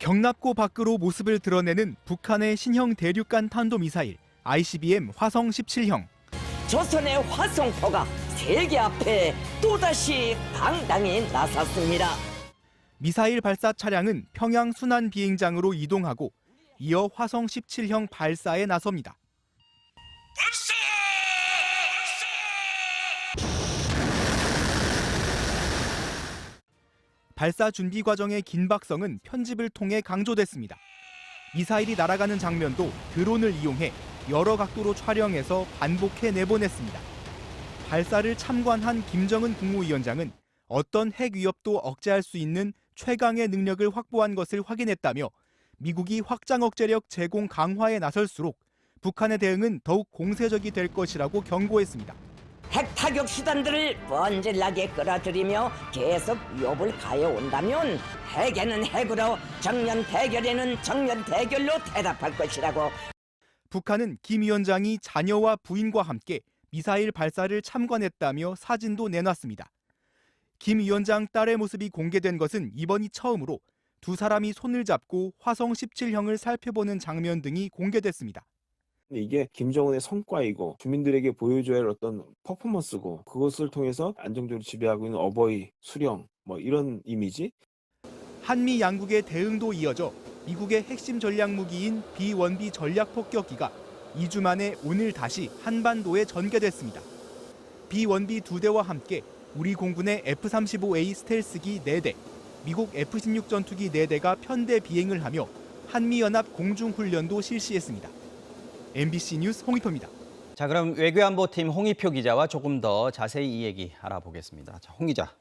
경납고 밖으로 모습을 드러내는 북한의 신형 대륙간 탄도미사일 ICBM 화성 17형. 조선의 화성포가 세계 앞에 또다시 당당히 나섰습니다. 미사일 발사 차량은 평양 순환 비행장으로 이동하고 이어 화성 17형 발사에 나섭니다. 발사 준비 과정의 긴박성은 편집을 통해 강조됐습니다. 미사일이 날아가는 장면도 드론을 이용해 여러 각도로 촬영해서 반복해 내보냈습니다. 발사를 참관한 김정은 국무위원장은 어떤 핵 위협도 억제할 수 있는 최강의 능력을 확보한 것을 확인했다며 미국이 확장 억제력 제공 강화에 나설수록 북한의 대응은 더욱 공세적이 될 것이라고 경고했습니다. 핵 타격 수단들을 뻔질나게 끌어들이며 계속 위협을 가해온다면 핵에는 핵으로 정면 대결에는 정면 대결로 대답할 것이라고. 북한은 김 위원장이 자녀와 부인과 함께 미사일 발사를 참관했다며 사진도 내놨습니다. 김 위원장 딸의 모습이 공개된 것은 이번이 처음으로 두 사람이 손을 잡고 화성 17형을 살펴보는 장면 등이 공개됐습니다. 이게 김정은의 성과이고 주민들에게 보여줘야 할 어떤 퍼포먼스고 그것을 통해서 안정적으로 지배하고 있는 어버이, 수령 이런 이미지. 한미 양국의 대응도 이어져 미국의 핵심 전략 무기인 B-1B 전략 폭격기가 2주 만에 오늘 다시 한반도에 전개됐습니다. B-1B 2대와 함께 우리 공군의 F-35A 스텔스기 4대, 미국 F-16 전투기 4대가 편대 비행을 하며 한미연합 공중훈련도 실시했습니다. MBC 뉴스 홍익표입니다. 자, 그럼 외교안보팀 홍익표 기자와 조금 더 자세히 이 얘기 알아보겠습니다. 자, 홍 기자.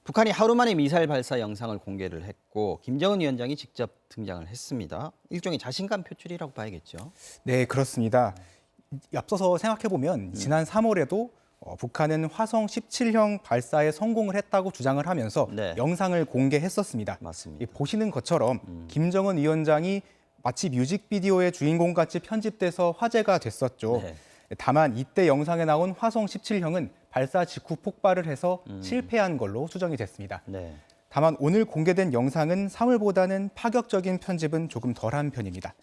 북한이 하루 만에 미사일 발사 영상을 공개를 했고 김정은 위원장이 직접 등장을 했습니다. 일종의 자신감 표출이라고 봐야겠죠. 네, 그렇습니다. 앞서서 생각해보면 지난 3월에도 북한은 화성 17형 발사에 성공을 했다고 주장을 하면서 네. 영상을 공개했었습니다. 맞습니다. 보시는 것처럼 김정은 위원장이 마치 뮤직비디오의 주인공같이 편집돼서 화제가 됐었죠. 네. 다만 이때 영상에 나온 화성 17형은 발사 직후 폭발을 해서 실패한 걸로 수정이 됐습니다. 네. 다만 오늘 공개된 영상은 3월보다는 파격적인 편집은 조금 덜한 편입니다.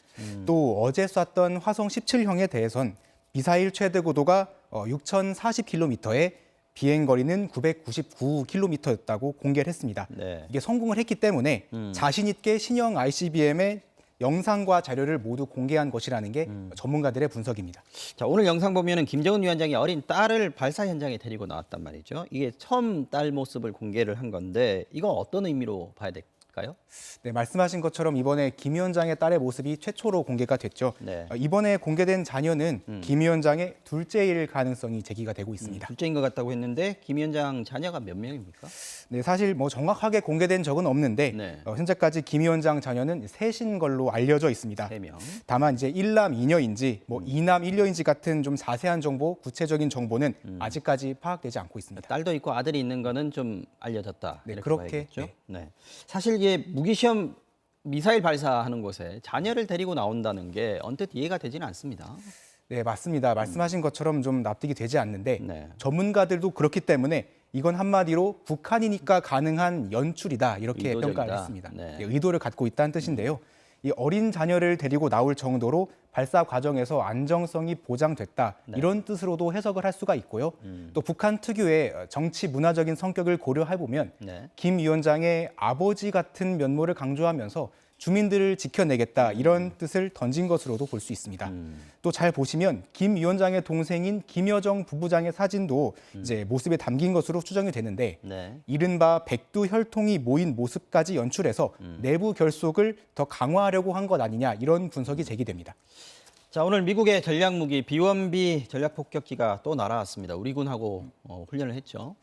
또 어제 쐈던 화성 17형에 대해선 미사일 최대 고도가 6,040km에 비행거리는 999km였다고 공개를 했습니다. 네. 이게 성공을 했기 때문에 자신 있게 신형 ICBM의 영상과 자료를 모두 공개한 것이라는 게 전문가들의 분석입니다. 자, 오늘 영상 보면은 김정은 위원장이 어린 딸을 발사 현장에 데리고 나왔단 말이죠. 이게 처음 딸 모습을 공개를 한 건데 이건 어떤 의미로 봐야 될까요? 네, 말씀하신 것처럼 이번에 김 위원장의 딸의 모습이 최초로 공개가 됐죠. 네. 이번에 공개된 자녀는 김 위원장의 둘째일 가능성이 제기가 되고 있습니다. 둘째인 것 같다고 했는데 김 위원장 자녀가 몇 명입니까? 네, 사실 정확하게 공개된 적은 없는데 네. 현재까지 김 위원장 자녀는 셋인 걸로 알려져 있습니다. 3명. 다만 이제 1남 2녀인지 2남 1녀인지 같은 좀 자세한 정보, 구체적인 정보는 아직까지 파악되지 않고 있습니다. 딸도 있고 아들이 있는 거는 좀 알려졌다. 네, 이렇게 그렇게, 봐야겠죠. 네. 사실 이게 무기시험 미사일 발사하는 곳에 자녀를 데리고 나온다는 게 언뜻 이해가 되지는 않습니다. 네, 맞습니다. 말씀하신 것처럼 좀 납득이 되지 않는데 네. 전문가들도 그렇기 때문에 이건 한마디로 북한이니까 가능한 연출이다 이렇게 의도적이다. 평가를 했습니다. 네. 네, 의도를 갖고 있다는 뜻인데요. 이 어린 자녀를 데리고 나올 정도로 발사 과정에서 안정성이 보장됐다 네. 이런 뜻으로도 해석을 할 수가 있고요. 또 북한 특유의 정치 문화적인 성격을 고려해 보면 네. 김 위원장의 아버지 같은 면모를 강조하면서 주민들을 지켜내겠다 이런 뜻을 던진 것으로도 볼 수 있습니다. 또 잘 보시면 김 위원장의 동생인 김여정 부부장의 사진도 이제 모습에 담긴 것으로 추정이 되는데 네. 이른바 백두 혈통이 모인 모습까지 연출해서 내부 결속을 더 강화하려고 한 것 아니냐 이런 분석이 제기됩니다. 자, 오늘 미국의 전략무기 B-1B 전략폭격기가 또 날아왔습니다. 우리 군하고 훈련을 했죠.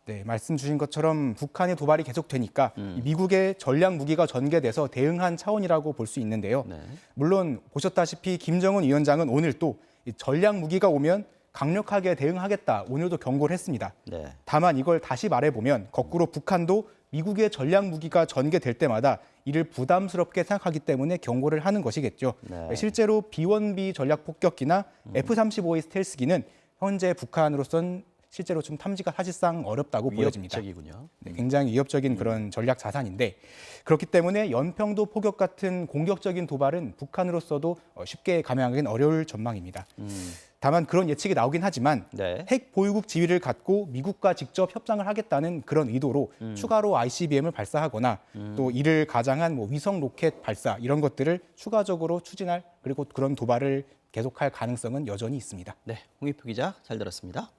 네, 말씀 주신 것처럼 북한의 도발이 계속되니까 이 미국의 전략 무기가 전개돼서 대응한 차원이라고 볼 수 있는데요. 네. 물론 보셨다시피 김정은 위원장은 오늘 또 이 전략 무기가 오면 강력하게 대응하겠다 오늘도 경고를 했습니다. 네. 다만 이걸 다시 말해보면 거꾸로 북한도 미국의 전략 무기가 전개될 때마다 이를 부담스럽게 생각하기 때문에 경고를 하는 것이겠죠. 네. 실제로 B-1B 전략 폭격기나 F-35A 스텔스기는 현재 북한으로선 실제로 좀 탐지가 사실상 어렵다고 보여집니다. 위협적이군요. 네, 굉장히 위협적인 그런 전략 자산인데 그렇기 때문에 연평도 포격 같은 공격적인 도발은 북한으로서도 쉽게 감행하기는 어려울 전망입니다. 다만 그런 예측이 나오긴 하지만 네. 핵 보유국 지위를 갖고 미국과 직접 협상을 하겠다는 그런 의도로 추가로 ICBM을 발사하거나 또 이를 가장한 뭐 위성 로켓 발사 이런 것들을 추가적으로 추진할 그리고 그런 도발을 계속할 가능성은 여전히 있습니다. 네, 홍익표 기자 잘 들었습니다.